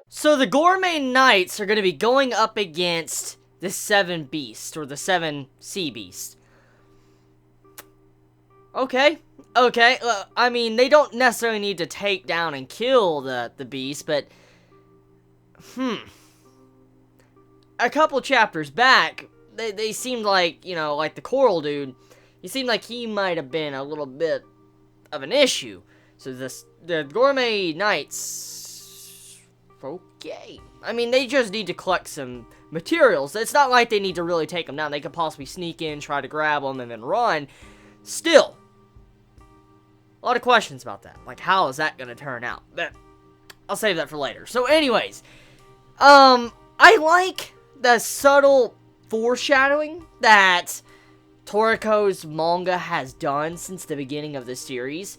So the Gourmet Knights are going to be going up against the 7 Beasts, or the 7 Sea Beasts. Okay. I mean, they don't necessarily need to take down and kill the beast, but... A couple chapters back, they seemed like, you know, like the Coral Dude, he seemed like he might have been a little bit of an issue. So the Gourmet Knights... Okay. I mean, they just need to collect some materials. It's not like they need to really take them down. They could possibly sneak in, try to grab them, and then run. Still, a lot of questions about that. Like, how is that going to turn out? But I'll save that for later. So anyways, I like the subtle foreshadowing that Toriko's manga has done since the beginning of the series.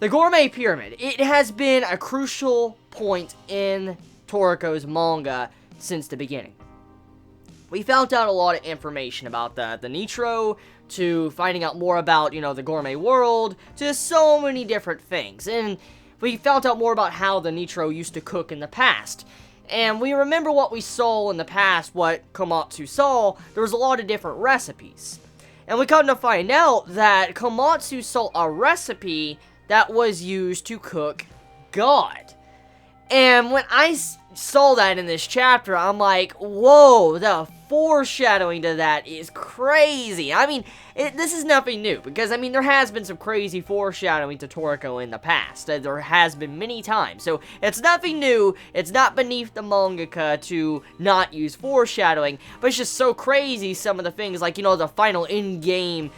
The Gourmet Pyramid, it has been a crucial point in Toriko's manga since the beginning. We found out a lot of information about the Nitro, to finding out more about, you know, the gourmet world, to so many different things. And we found out more about how the Nitro used to cook in the past. And we remember what we saw in the past, what Komatsu saw. There was a lot of different recipes. And we come to find out that Komatsu saw a recipe that was used to cook God. And when I saw that in this chapter, I'm like, whoa, the foreshadowing to that is crazy. I mean, this is nothing new, because, I mean, there has been some crazy foreshadowing to Toriko in the past. There has been many times. So, it's nothing new. It's not beneath the mangaka to not use foreshadowing, but it's just so crazy, some of the things, like, you know, the final in-game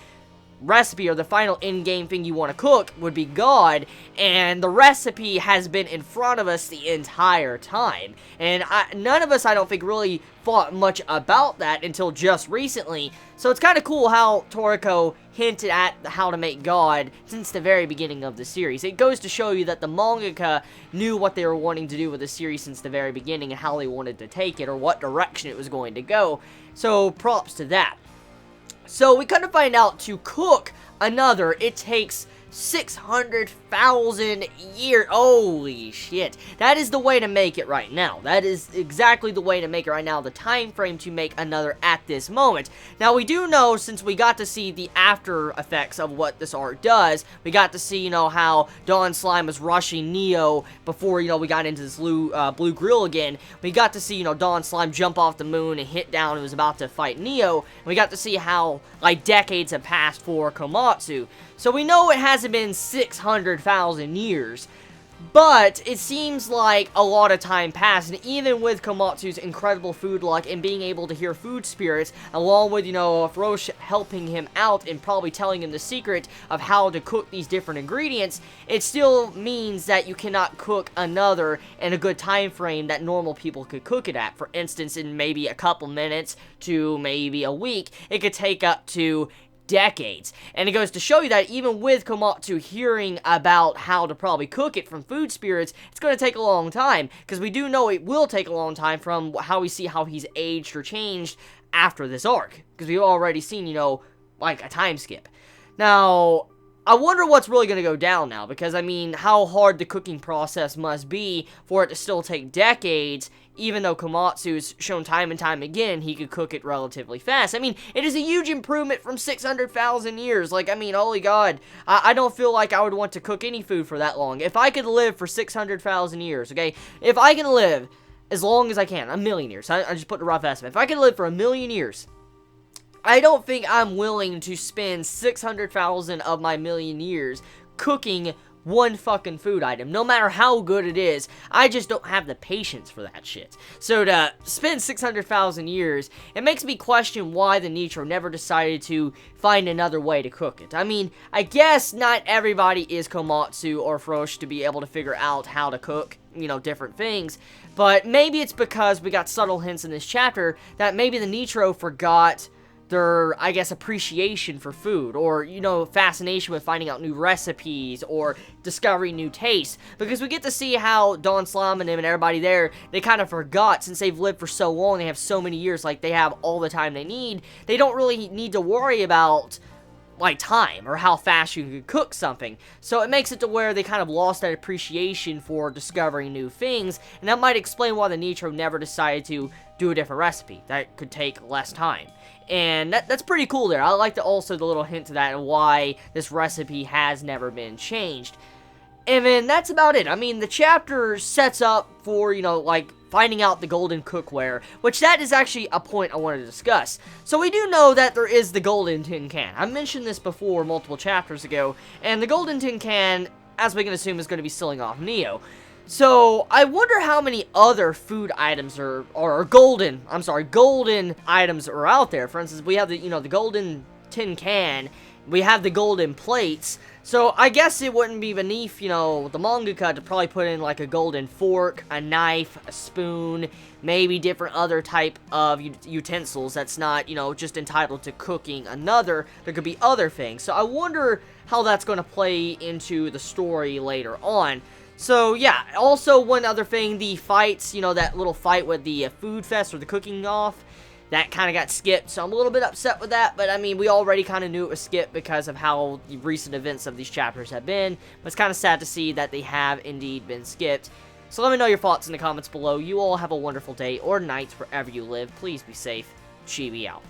recipe, or the final in-game thing you want to cook would be God, and the recipe has been in front of us the entire time. And none of us, I don't think, really thought much about that until just recently. So it's kind of cool how Toriko hinted at how to make God since the very beginning of the series. It goes to show you that the mangaka knew what they were wanting to do with the series since the very beginning, and how they wanted to take it, or what direction it was going to go. So props to that. So we kind of find out to cook another, it takes 600,000 years. Holy shit. That is the way to make it right now. That is exactly the way to make it right now. The time frame to make another at this moment. Now, we do know, since we got to see the after effects of what this art does, we got to see, you know, how Dawn Slime was rushing Neo before, you know, we got into this blue grill again. We got to see, you know, Dawn Slime jump off the moon and hit down and was about to fight Neo. And we got to see how, like, decades have passed for Komatsu. So we know it hasn't been 600,000 years, but it seems like a lot of time passed, and even with Komatsu's incredible food luck and being able to hear food spirits, along with, you know, Frosh helping him out and probably telling him the secret of how to cook these different ingredients, it still means that you cannot cook another in a good time frame that normal people could cook it at. For instance, in maybe a couple minutes to maybe a week, it could take up to decades. And it goes to show you that even with Komatsu hearing about how to probably cook it from food spirits, it's going to take a long time, because we do know it will take a long time from how we see how he's aged or changed after this arc, because we've already seen, you know, like a time skip. Now, I wonder what's really going to go down now, because, I mean, how hard the cooking process must be for it to still take decades, even though Komatsu's shown time and time again he could cook it relatively fast. I mean, it is a huge improvement from 600,000 years. Like, I mean, holy god, I don't feel like I would want to cook any food for that long. If I could live for 600,000 years, okay, if I can live as long as I can, a million years, I just put a rough estimate, if I could live for a million years, I don't think I'm willing to spend 600,000 of my million years cooking one fucking food item, no matter how good it is. I just don't have the patience for that shit. So to spend 600,000 years, it makes me question why the Nitro never decided to find another way to cook it. I mean, I guess not everybody is Komatsu or Frosh to be able to figure out how to cook, you know, different things, but maybe it's because we got subtle hints in this chapter that maybe the Nitro forgot their, I guess, appreciation for food, or, you know, fascination with finding out new recipes, or discovering new tastes, because we get to see how Dawn Slime and him and everybody there, they kind of forgot, since they've lived for so long, they have so many years, like, they have all the time they need, they don't really need to worry about like time or how fast you can cook something. So it makes it to where they kind of lost that appreciation for discovering new things, and that might explain why the Nitro never decided to do a different recipe that could take less time. And that's pretty cool there. I like also the little hint to that and why this recipe has never been changed. And then that's about it. I mean, the chapter sets up for, you know, like, finding out the golden cookware, which that is actually a point I wanted to discuss. So we do know that there is the golden tin can. I mentioned this before multiple chapters ago, and the golden tin can, as we can assume, is going to be selling off Neo. So I wonder how many other food items golden items are out there. For instance, we have the, you know, the golden tin can, we have the golden plates. So I guess it wouldn't be beneath, you know, the mangaka to probably put in like a golden fork, a knife, a spoon, maybe different other type of utensils that's not, you know, just entitled to cooking another. There could be other things. So I wonder how that's going to play into the story later on. So yeah, also one other thing, the fights, you know, that little fight with the food fest or the cooking off, that kind of got skipped, so I'm a little bit upset with that, but I mean, we already kind of knew it was skipped because of how the recent events of these chapters have been, but it's kind of sad to see that they have indeed been skipped. So let me know your thoughts in the comments below. You all have a wonderful day or night wherever you live. Please be safe. Chibi out.